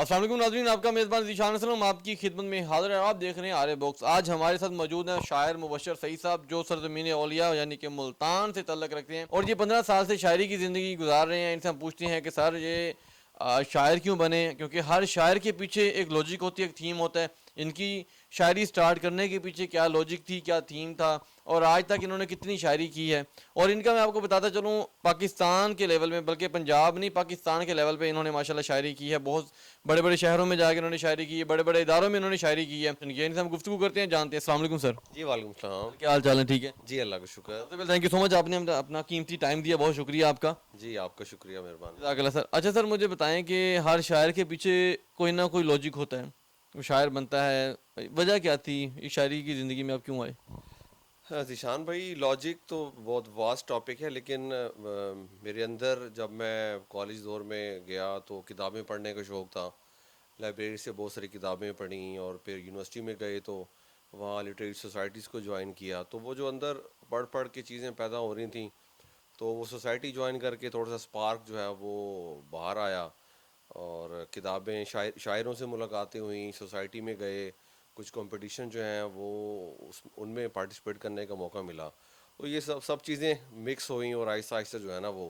अस्सलाम वालेकुम नाज़रीन, आपका मेज़बान ज़ीशान असलम आपकी खिदमत में हाज़िर है। आप देख रहे हैं आर्य बॉक्स। आज हमारे साथ मौजूद हैं शायर मुबश्शिर सईद साहब, जो सरज़मीन औलिया यानी कि मुल्तान से तल्लुक़ रखते हैं और ये 15 साल से शायरी की ज़िंदगी गुजार रहे हैं। इनसे हम पूछते हैं कि सर ये शायर क्यों बने, क्योंकि हर शायर के पीछे एक लॉजिक होती है, एक थीम होता है। इनकी शायरी स्टार्ट करने के पीछे क्या लॉजिक थी, क्या थीम था, और आज तक इन्होंने कितनी शायरी की है। और इनका मैं आपको बताता चलूँ, पाकिस्तान के लेवल में, बल्कि पंजाब नहीं पाकिस्तान के लेवल पे इन्होंने माशाल्लाह शायरी की है। बहुत बड़े बड़े शहरों में जाकर इन्होंने शायरी की है, बड़े बड़े इदारों में इन्होंने शायरी की है। इनसे हम गुफ्तगू करते हैं, जानते हैं। अस्सलाम वालेकुम सर। जी वालेकुम सलाम। क्या हाल चाल है? ठीक है। जी अल्लाह का शुक्र। सबसे पहले थैंक यू सो मच, आपने अपना कीमती टाइम दिया, बहुत शुक्रिया आपका। जी आपका शुक्रिया, मेहरबान। जज़ाकल्लाह सर। अच्छा सर, मुझे बताएं कि हर शायर के पीछे कोई ना कोई लॉजिक होता है, वो शायर बनता है। वजह क्या थी, इस शायरी की ज़िंदगी में आप क्यों आए? हाँ ज़ीशान भाई, लॉजिक तो बहुत वास्ट टॉपिक है, लेकिन मेरे अंदर जब मैं कॉलेज दौर में गया तो किताबें पढ़ने का शौक़ था। लाइब्रेरी से बहुत सारी किताबें पढ़ी और फिर यूनिवर्सिटी में गए तो वहाँ लिटरेरी सोसाइटीज़ को ज्वाइन किया। तो वो जो अंदर पढ़ पढ़ के चीज़ें पैदा हो रही थी, तो वो सोसाइटी ज्वाइन करके थोड़ा सा स्पार्क जो है वो बाहर आया। और किताबें शायरों से मुलाकातें हुई, सोसाइटी में गए, कुछ कंपटीशन जो हैं वो उनमें पार्टिसिपेट करने का मौका मिला। तो ये सब सब चीज़ें मिक्स हुई और आहिस्ता आहिस्ता जो है ना वो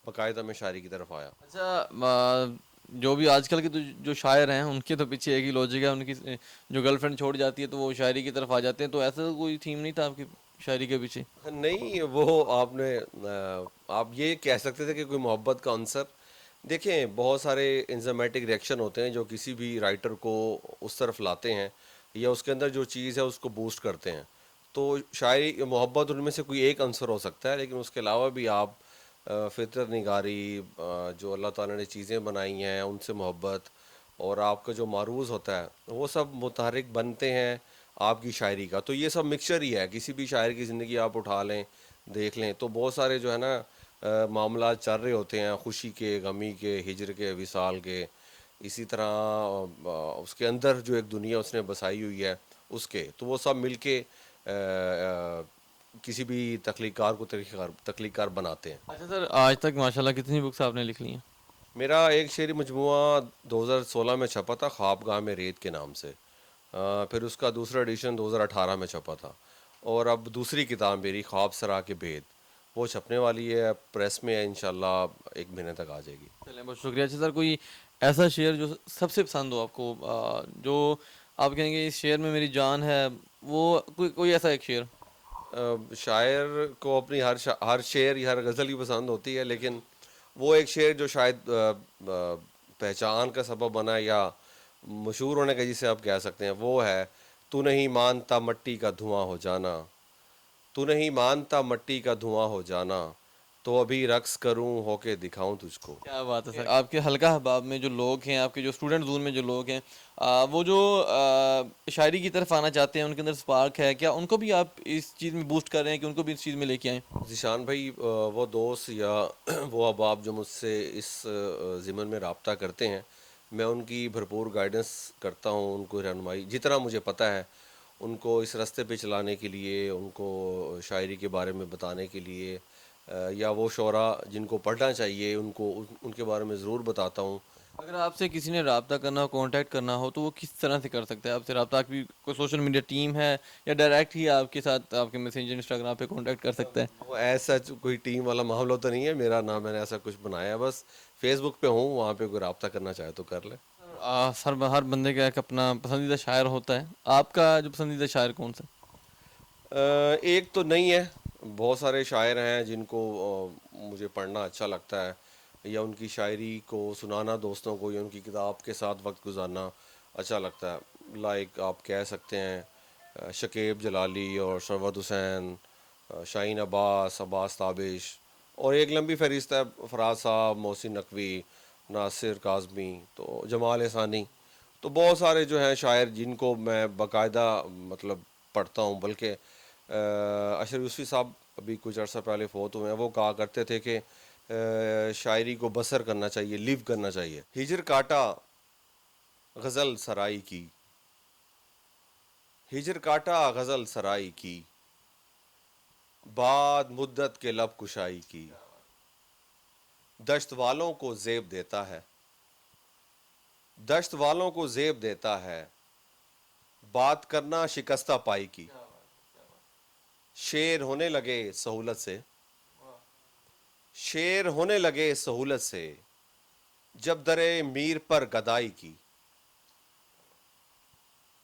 बाकायदा मैं शायरी की तरफ आया। अच्छा, जो भी आजकल के जो शायर हैं उनके तो पीछे एक ही लॉजिक है, उनकी जो गर्लफ्रेंड छोड़ जाती है तो वो शायरी की तरफ आ जाते हैं। तो ऐसा तो कोई थीम नहीं था आपकी शायरी के पीछे? नहीं, वो आपने आप ये कह सकते थे कि कोई मोहब्बत का आंसर। देखें, बहुत सारे इंजमेटिक रिएक्शन होते हैं जो किसी भी राइटर को उस तरफ लाते हैं या उसके अंदर जो चीज़ है उसको बूस्ट करते हैं। तो शायरी मोहब्बत उनमें से कोई एक आंसर हो सकता है, लेकिन उसके अलावा भी आप फितरत निगारी, जो अल्लाह ताला ने चीज़ें बनाई हैं उनसे मोहब्बत, और आपका जो मारूज़ होता है वो सब मुतहरिक बनते हैं आपकी शायरी का। तो ये सब मिक्सचर ही है। किसी भी शायर की ज़िंदगी आप उठा लें, देख लें, तो बहुत सारे जो है ना मामला चल रहे होते हैं, खुशी के, गमी के, हिजर के, विसाल के। इसी तरह उसके अंदर जो एक दुनिया उसने बसाई हुई है उसके, तो वो सब मिलके किसी भी तख्लीकार को तख्लीकार बनाते हैं। अच्छा सर, आज तक माशाल्लाह कितनी बुक्स आपने लिख ली हैं? मेरा एक शेरी मजमूआ 2016 में छपा था, ख्वाबगाह में रेत के नाम से। फिर उसका दूसरा एडिशन 2018 में छपा था, और अब दूसरी किताब मेरी ख्वाब सरा के भेद, वो छपने वाली है, प्रेस में है, इंशाल्लाह 1 महीने तक आ जाएगी। चलें, बहुत शुक्रिया। अच्छा सर, कोई ऐसा शेर जो सबसे पसंद हो आपको, जो आप कहेंगे इस शेर में मेरी जान है, वो कोई कोई ऐसा एक शेर? शायर को अपनी हर शेर या हर गज़ल ही पसंद होती है, लेकिन वो एक शेर जो शायद पहचान का सबब बना या मशहूर होने का जिसे आप कह सकते हैं, वो है, तू नहीं मानता मट्टी का धुआं हो जाना, तू नहीं मानता मट्टी का धुआं हो जाना, तो अभी रक्स करूं होके दिखाऊं तुझको। क्या बात है सर। आपके हल्का हबाब में जो लोग हैं, आपके जो स्टूडेंट जोन में जो लोग हैं, वो जो शायरी की तरफ आना चाहते हैं, उनके अंदर स्पार्क है, क्या उनको भी आप इस चीज़ में बूस्ट कर रहे हैं कि उनको भी इस चीज़ में लेके आएँ? ज़ीशान भाई, वो दोस्त या वो अहबाब जो मुझसे इस ज़िमन में रब्ता करते हैं, मैं उनकी भरपूर गाइडेंस करता हूँ, उनको रहनुमाई जितना मुझे पता है उनको इस रास्ते पे चलाने के लिए, उनको शायरी के बारे में बताने के लिए, या वो शोरा जिनको पढ़ना चाहिए उनको उनके बारे में ज़रूर बताता हूँ। अगर आपसे किसी ने रब्ता करना हो, कांटेक्ट करना हो, तो वो किस तरह से कर सकता है आपसे रब्ता? आपकी कोई सोशल मीडिया टीम है या डायरेक्ट ही आपके साथ आपके मैसेंजर इंस्टाग्राम पे कांटेक्ट कर सकता है? वो ऐसा कोई टीम वाला मामला तो नहीं है मेरा, ना मैंने ऐसा कुछ बनाया, बस फेसबुक पे हूँ, वहाँ पे कोई रब्ता करना चाहे तो कर ले। हर बंदे का एक अपना पसंदीदा शायर होता है। आपका जो पसंदीदा शायर कौन सा? एक तो नहीं है, बहुत सारे शायर हैं जिनको मुझे पढ़ना अच्छा लगता है, या उनकी शायरी को सुनाना दोस्तों को, या उनकी किताब के साथ वक्त गुजारना अच्छा लगता है। लाइक आप कह सकते हैं शकीब जलाली और शरवत हुसैन, शाहीन अब्बास ताबिश, और एक लंबी फहरिस्त है, फराज साहब, मोहसिन नकवी, नासिर काज़मी, तो जमाल एहसानी। तो बहुत सारे जो हैं शायर जिनको मैं बाकायदा मतलब पढ़ता हूँ। बल्कि अशरफ यूसुफ़ी साहब अभी कुछ अर्सा पहले फ़ौत हुए हैं, वो कहा करते थे कि शायरी को बसर करना चाहिए, लिव करना चाहिए। हिजर काटा गज़ल सराई की, हिजर काटा गज़ल सराई की, बाद मुद्दत के लब कुशाई की, दश्त वालों को ज़ेब देता है, दश्त वालों को जेब देता है, बात करना शिकस्ता पाई की। शेर होने लगे सहूलत से, शेर होने लगे सहूलत से, जब दरे मीर पर गदाई की।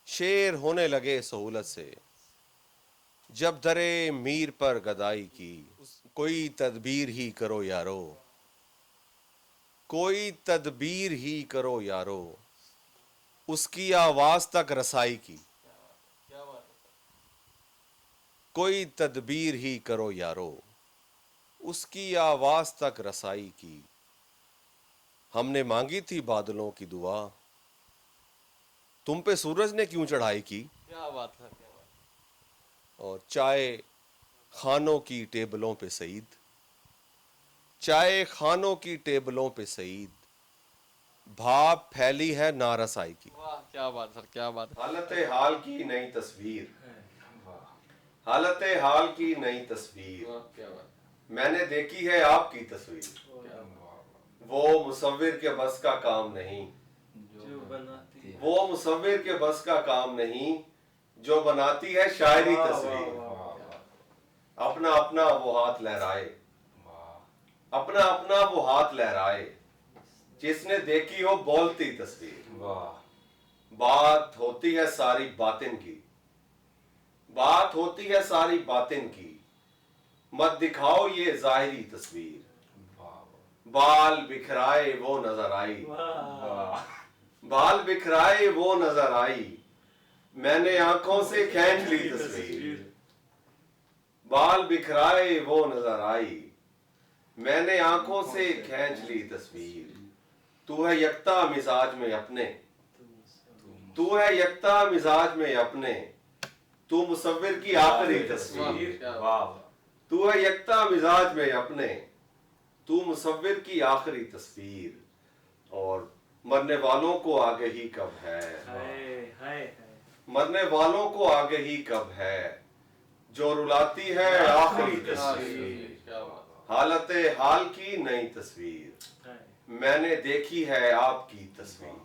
शेर होने लगे सहूलत से, जब दरे मीर पर गदाई की। कोई तदबीर ही करो यारो, कोई तदबीर ही करो यारो, उसकी आवाज तक रसाई की। कोई तदबीर ही करो यारो, उसकी आवाज तक रसाई की। हमने मांगी थी बादलों की दुआ, तुम पे सूरज ने क्यों चढ़ाई की। क्या बात है, क्या बात। और चाय खानों की टेबलों पे सईद, चाय खानों की टेबलों पे सईद, भाप फैली है नारसाई की। वाह क्या बात सर, क्या बात है। हालत हाल की नई तस्वीर, हालत हाल की नई तस्वीर, वाह क्या बात। मैंने देखी है आपकी तस्वीर। वो मुसव्विर के बस का काम नहीं, जो बनाती है। वो मुसव्विर के बस का काम नहीं, जो बनाती है शायरी तस्वीर। अपना अपना वो हाथ लहराए, अपना अपना वो हाथ लहराए, जिसने देखी हो बोलती तस्वीर। बात होती है सारी बातिन की, बात होती है सारी बातिन की, मत दिखाओ ये जाहिरी तस्वीर। बाल बिखराए वो नजर आई, बाल बिखराए वो नजर आई, मैंने आंखों से खींच ली तस्वीर। बाल बिखराए वो नजर आई, मैंने आंखों से खींच ली तस्वीर। तू है यकता मिजाज में अपने, तू है यकता मिजाज में अपने, तू मुसव्विर की आखिरी तस्वीर। तू है यकता मिजाज में अपने, तू मुसव्विर की आखिरी तस्वीर। और मरने वालों को आगही कब है, मरने वालों को आगही कब है, जो रुलाती है आखिरी तस्वीर। क्या बात। हालत हाल की नई तस्वीर, मैंने देखी है आपकी तस्वीर।